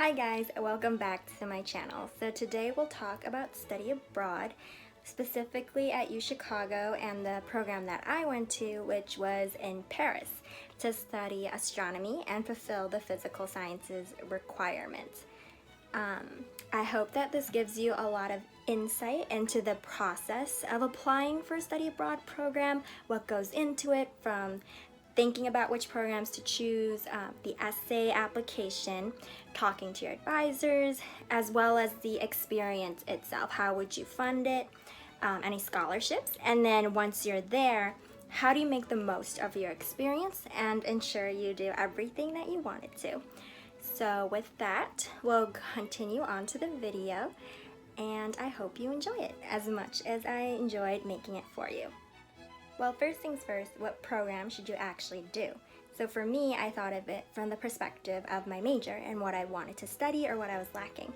Hi guys, welcome back to my channel. So today we'll talk about study abroad, specifically at UChicago and the program that I went to, which was in Paris, to study astronomy and fulfill the physical sciences requirements. I hope that this gives you a lot of insight into the process of applying for a study abroad program, what goes into it, from thinking about which programs to choose, the essay application, talking to your advisors, as well as the experience itself. How would you fund it? Any scholarships? And then once you're there, how do you make the most of your experience and ensure you do everything that you wanted to? So with that, we'll continue on to the video, and I hope you enjoy it as much as I enjoyed making it for you. Well, first things first, what program should you actually do? So for me, I thought of it from the perspective of my major and what I wanted to study or what I was lacking.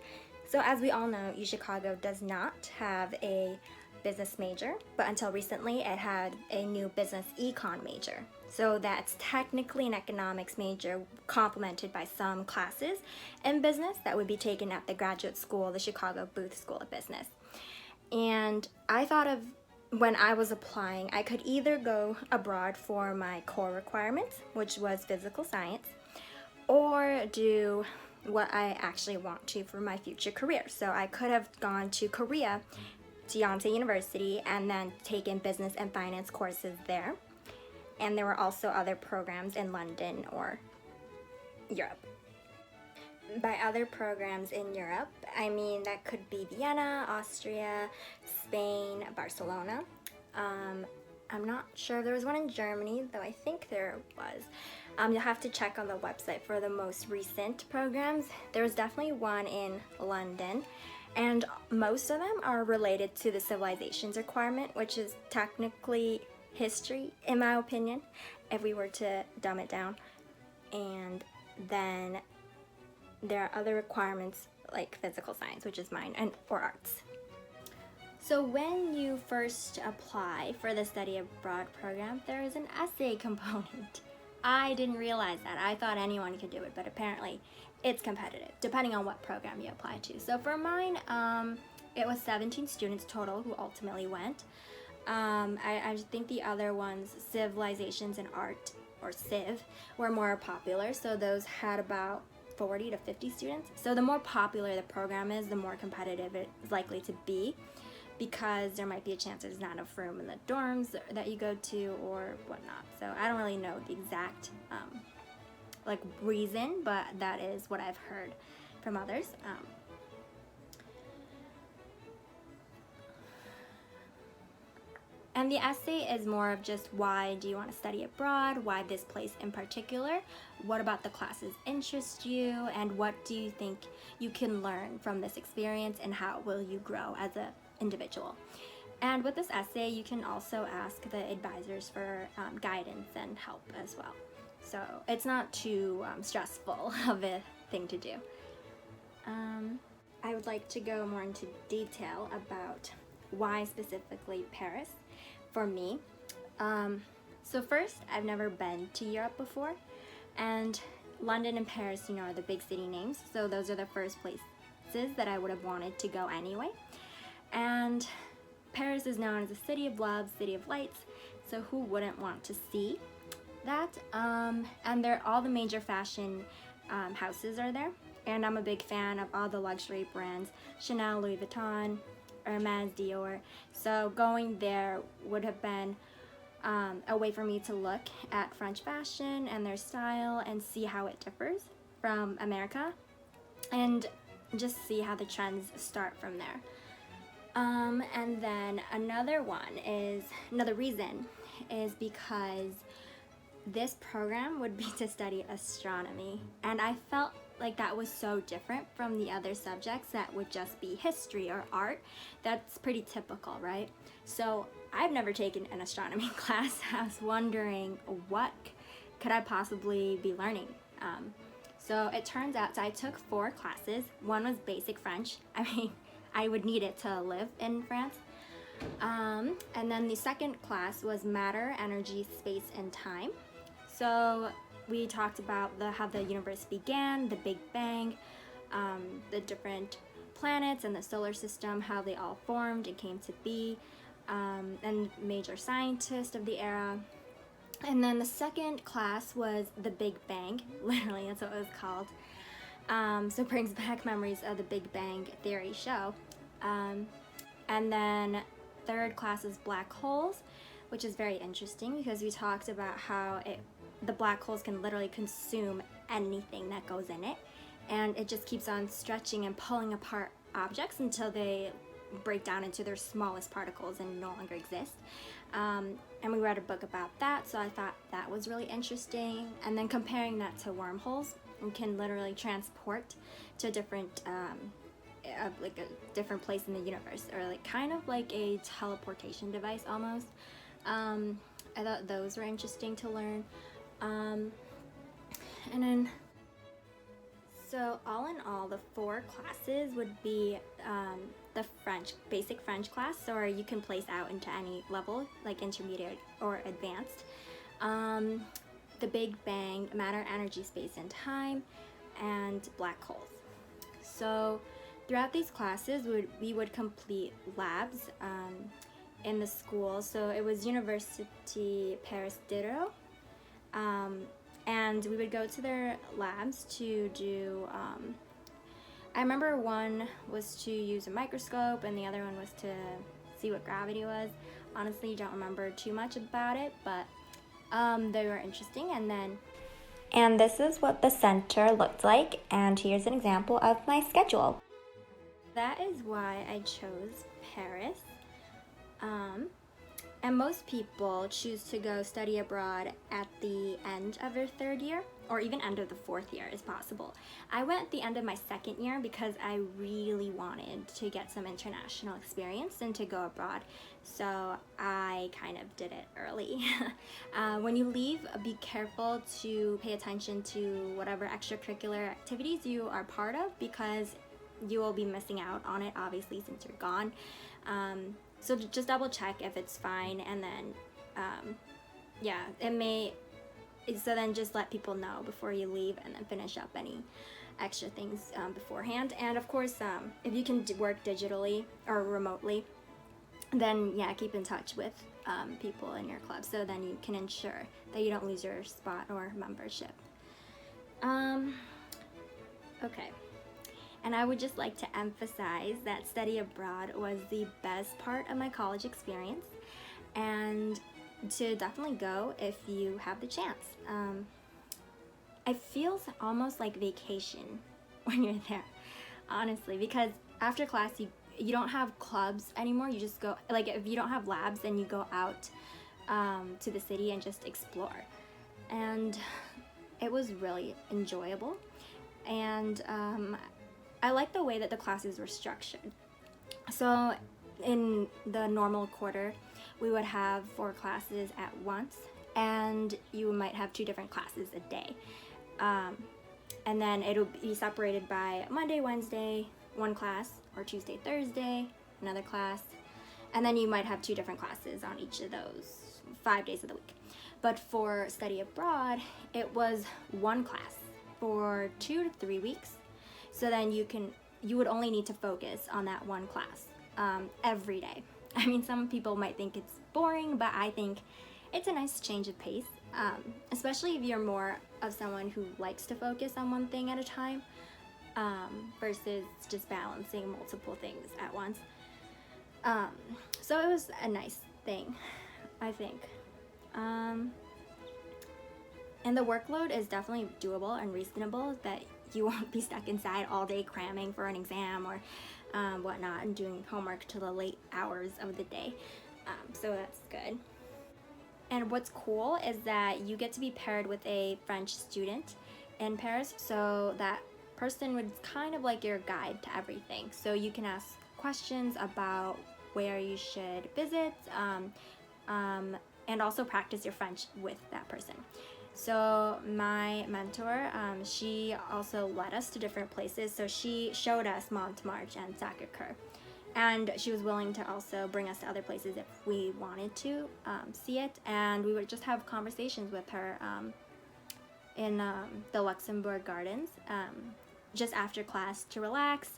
So as we all know, UChicago does not have a business major, but until recently it had a new business econ major. So that's technically an economics major complemented by some classes in business that would be taken at the graduate school, the Chicago Booth School of Business. And I thought of, when I was applying, I could either go abroad for my core requirements, which was physical science, or do what I actually want to for my future career. So I could have gone to Korea, to Yonsei University, and then taken business and finance courses there. And there were also other programs in London or Europe. By other programs in Europe, I mean that could be Vienna, Austria, Spain, Barcelona. I'm not sure if there was one in Germany, though I think there was. You'll have to check on the website for the most recent programs. There was definitely one in London, and most of them are related to the civilizations requirement, which is technically history, in my opinion, if we were to dumb it down. And then there are other requirements like physical science, which is mine, or arts. So when you first apply for the study abroad program, there is an essay component. I didn't realize that. I thought anyone could do it, but apparently it's competitive, depending on what program you apply to. So for mine, it was 17 students total who ultimately went. I think the other ones, Civilizations and Art, or Civ, were more popular, so those had about 40 to 50 students. So the more popular the program is, the more competitive it's likely to be, because there might be a chance there's not enough room in the dorms that you go to or whatnot. So I don't really know the exact reason, but that is what I've heard from others. And the essay is more of just why do you want to study abroad, why this place in particular, what about the classes interest you, and what do you think you can learn from this experience, and how will you grow as an individual. And with this essay, you can also ask the advisors for guidance and help as well. So it's not too stressful of a thing to do. I would like to go more into detail about why specifically Paris for me. So first, I've never been to Europe before, and London and Paris, are the big city names, so those are the first places that I would have wanted to go anyway. And Paris is known as the city of love, city of lights, so who wouldn't want to see that? And all the major fashion houses are there, and I'm a big fan of all the luxury brands, Chanel, Louis Vuitton, Hermes, Dior. So going there would have been a way for me to look at French fashion and their style and see how it differs from America, and just see how the trends start from there. And then another reason is because this program would be to study astronomy, and I felt like that was so different from the other subjects that would just be history or art. That's pretty typical, right? So I've never taken an astronomy class. I was wondering, what could I possibly be learning? So it turns out, I took 4 classes. One was basic French. I mean, I would need it to live in France. And then the second class was matter, energy, space, and time. So we talked about how the universe began, the Big Bang, the different planets and the solar system, how they all formed and came to be, and major scientists of the era. And then the second class was the Big Bang. Literally, that's what it was called. So it brings back memories of the Big Bang Theory show. And then third class is black holes, which is very interesting because we talked about how the black holes can literally consume anything that goes in it, and it just keeps on stretching and pulling apart objects until they break down into their smallest particles and no longer exist. And we read a book about that, so I thought that was really interesting. And then comparing that to wormholes, you can literally transport to a different like a different place in the universe, or like kind of like a teleportation device almost. I thought those were interesting to learn. And then, so all in all, the 4 classes would be the basic French class, or you can place out into any level, like intermediate or advanced. The Big Bang, matter, energy, space, and time, and black holes. So throughout these classes, we would complete labs in the school. So it was University Paris Diderot, and we would go to their labs to do, I remember one was to use a microscope and the other one was to see what gravity was. Honestly, don't remember too much about it, but they were interesting. And this is what the center looked like, and here's an example of my schedule. That is why I chose Paris. And most people choose to go study abroad at the end of their 3rd year, or even end of the 4th year is possible. I went at the end of my 2nd year because I really wanted to get some international experience and to go abroad. So I kind of did it early. When you leave, be careful to pay attention to whatever extracurricular activities you are part of, because you will be missing out on it, obviously, since you're gone. So just double check if it's fine, and then so then just let people know before you leave, and then finish up any extra things beforehand. And of course, if you can work digitally or remotely, then keep in touch with people in your club, so then you can ensure that you don't lose your spot or membership. Okay. And I would just like to emphasize that study abroad was the best part of my college experience, and to definitely go if you have the chance. It feels almost like vacation when you're there, honestly, because after class you don't have clubs anymore. You just go, like, if you don't have labs, then you go out to the city and just explore. And it was really enjoyable, and I like the way that the classes were structured. So in the normal quarter, we would have 4 classes at once, and you might have 2 different classes a day. And then it'll be separated by Monday, Wednesday, 1 class, or Tuesday, Thursday, another class. And then you might have 2 different classes on each of those 5 days of the week. But for study abroad, it was 1 class for 2 to 3 weeks. So then you would only need to focus on that 1 class every day. I mean, some people might think it's boring, but I think it's a nice change of pace, especially if you're more of someone who likes to focus on one thing at a time, versus just balancing multiple things at once. So it was a nice thing, I think. And the workload is definitely doable and reasonable, that you won't be stuck inside all day cramming for an exam or whatnot, and doing homework till the late hours of the day. So that's good. And what's cool is that you get to be paired with a French student in Paris, so that person would kind of like your guide to everything. So you can ask questions about where you should visit, and also practice your French with that person. So my mentor, she also led us to different places. So she showed us Montmartre and Sacré-Cœur, and she was willing to also bring us to other places if we wanted to see it. And we would just have conversations with her in the Luxembourg Gardens, just after class to relax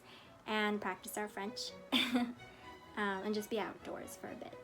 and practice our French and just be outdoors for a bit.